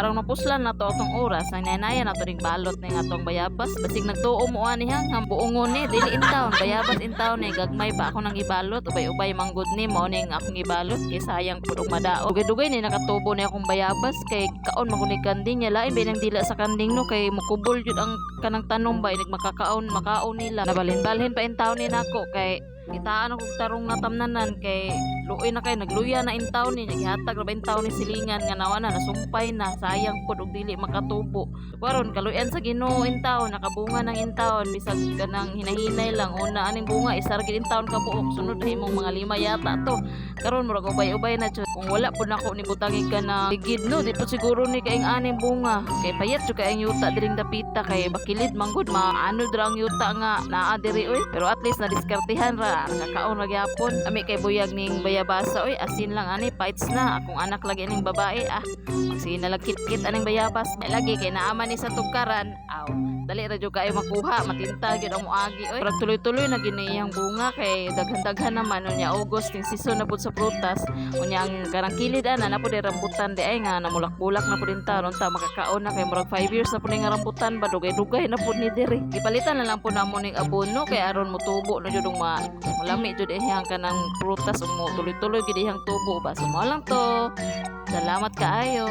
aron mapuslan na to atong oras ang nanayan nato ning balot ning atong bayabas basig nagtuo mo ani hang buongon ni dili in town bayabas in town ni gagmay pa ako nang ibalot ubay-ubay manggod ni mo ning akong ibalot kay sayang pud og madao dugay-dugay ni nakatubo ni akong bayabas kay kaon maguni kanding niya lain binang dila sa kanding no kay mukubol jud ang kanang tanom ba inig makakaon makaon nila nabalhin-balhin pa in town ni nako kay itaan ako tarong natamnanan kay luoy na kay nagluya na in town ni gihatag ra ba in town ni silingan nga nawa na nasumpay na sayang pud og dili makatubo karon kaluyan sa Ginoo in town nakabunga ng in town bisag kanang hinahinay lang una aning bunga isargid in town kabuok sunod na imong mga 5 yata to karon murag ubay-ubay na jud kung wala pud nako ni butangi ka na ligid no dito siguro ni kaing aning bunga kay payat jud kay ang yuta diring dapita kay bakilid manggod maano dra ang yuta nga naa diri oy pero at least na diskartehan ra kakaon ra gyapon ami kay buyag ning bayabasa oy asin lang ani fights na akong anak lagi ning babae magsige na lagkit-kit aning bayabas may lagi kay naaman ni sa tugkaran aw dali ra jud kayo makuha matinta gyud ang moagi oy pero tuloy-tuloy na giniyang bunga kay daghan-daghan naman unya August ning season na pud sa prutas unya ang karang kilid na pud rambutan di ay nga namulak-bulak na pud taron ta makakaon na kay murag 5 years na pud ning rambutan ba dugay-dugay na pud ni diri gipalitan na lang pud namo ning abono kay aron motubo na jud malami jud ihang kanang prutas mo tuloy-tuloy gid ihang tubo ba so mo lang to salamat kaayo.